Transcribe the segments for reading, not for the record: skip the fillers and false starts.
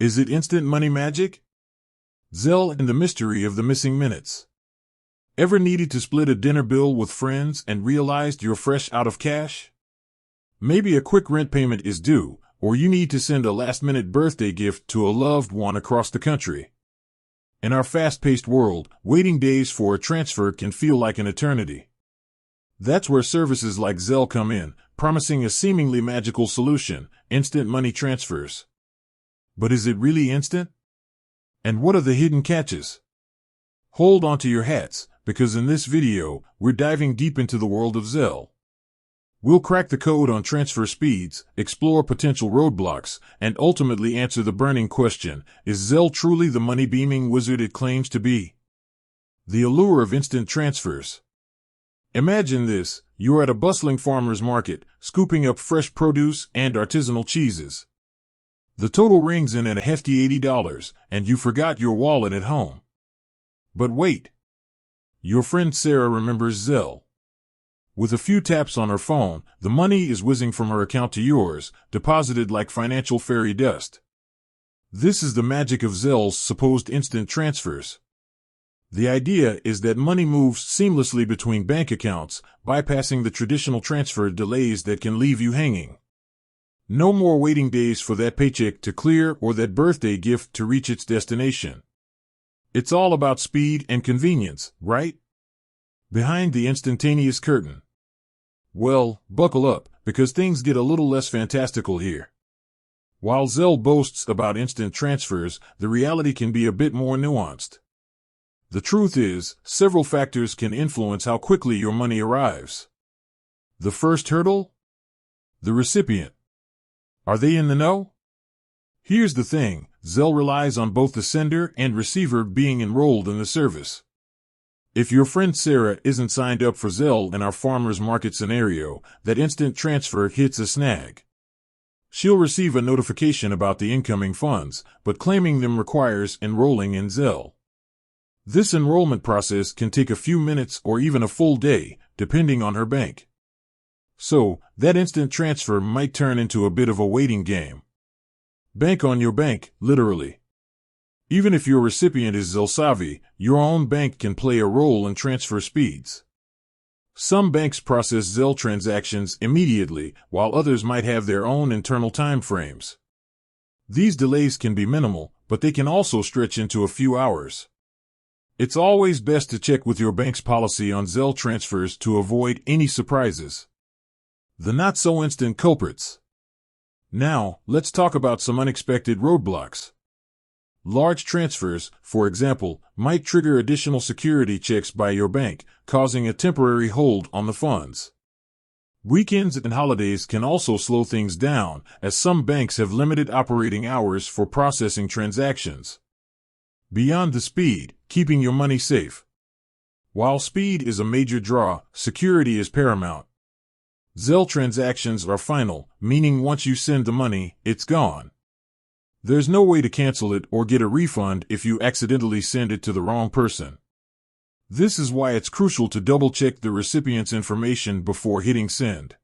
Is it instant money magic? Zelle and the mystery of the missing minutes. Ever needed to split a dinner bill with friends and realized you're fresh out of cash? Maybe a quick rent payment is due, or you need to send a last-minute birthday gift to a loved one across the country. In our fast-paced world, waiting days for a transfer can feel like an eternity. That's where services like Zelle come in, promising a seemingly magical solution: instant money transfers. But is it really instant? And what are the hidden catches? Hold on to your hats, because in this video, we're diving deep into the world of Zelle. We'll crack the code on transfer speeds, explore potential roadblocks, and ultimately answer the burning question: is Zelle truly the money-beaming wizard it claims to be? The allure of instant transfers. Imagine this: you're at a bustling farmer's market, scooping up fresh produce and artisanal cheeses. The total rings in at a hefty $80, and you forgot your wallet at home. But wait. Your friend Sarah remembers Zelle. With a few taps on her phone, the money is whizzing from her account to yours, deposited like financial fairy dust. This is the magic of Zelle's supposed instant transfers. The idea is that money moves seamlessly between bank accounts, bypassing the traditional transfer delays that can leave you hanging. No more waiting days for that paycheck to clear or that birthday gift to reach its destination. It's all about speed and convenience, right? Behind the instantaneous curtain. Well, buckle up, because things get a little less fantastical here. While Zelle boasts about instant transfers, the reality can be a bit more nuanced. The truth is, several factors can influence how quickly your money arrives. The first hurdle? The recipient. Are they in the know? Here's the thing: Zelle relies on both the sender and receiver being enrolled in the service. If your friend Sarah isn't signed up for Zelle in our farmer's market scenario, that instant transfer hits a snag. She'll receive a notification about the incoming funds, but claiming them requires enrolling in Zelle. This enrollment process can take a few minutes or even a full day, depending on her bank. So, that instant transfer might turn into a bit of a waiting game. Bank on your bank, literally. Even if your recipient is Zelle savvy, your own bank can play a role in transfer speeds. Some banks process Zelle transactions immediately, while others might have their own internal time frames. These delays can be minimal, but they can also stretch into a few hours. It's always best to check with your bank's policy on Zelle transfers to avoid any surprises. The not-so-instant culprits. Now, let's talk about some unexpected roadblocks. Large transfers, for example, might trigger additional security checks by your bank, causing a temporary hold on the funds. Weekends and holidays can also slow things down, as some banks have limited operating hours for processing transactions. Beyond the speed, keeping your money safe. While speed is a major draw, security is paramount. Zelle transactions are final, meaning once you send the money, it's gone. There's no way to cancel it or get a refund if you accidentally send it to the wrong person. This is why it's crucial to double-check the recipient's information before hitting send.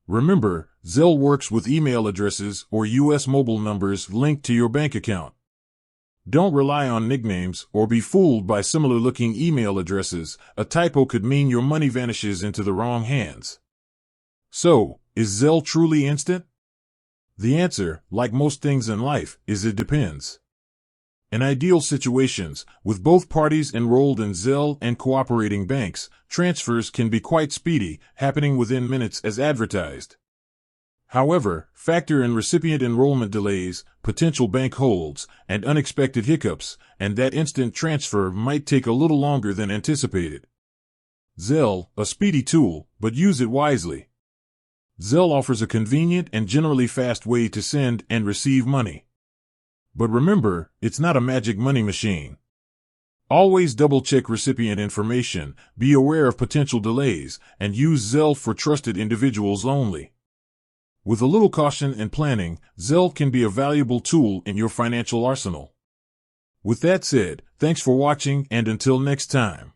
Remember, Zelle works with email addresses or U.S. mobile numbers linked to your bank account. Don't rely on nicknames or be fooled by similar-looking email addresses. A typo could mean your money vanishes into the wrong hands. So, is Zelle truly instant? The answer, like most things in life, is it depends. In ideal situations, with both parties enrolled in Zelle and cooperating banks, transfers can be quite speedy, happening within minutes as advertised. However, factor in recipient enrollment delays, potential bank holds, and unexpected hiccups, and that instant transfer might take a little longer than anticipated. Zelle, a speedy tool, but use it wisely. Zelle offers a convenient and generally fast way to send and receive money. But remember, it's not a magic money machine. Always double-check recipient information, be aware of potential delays, and use Zelle for trusted individuals only. With a little caution and planning, Zelle can be a valuable tool in your financial arsenal. With that said, thanks for watching, and until next time.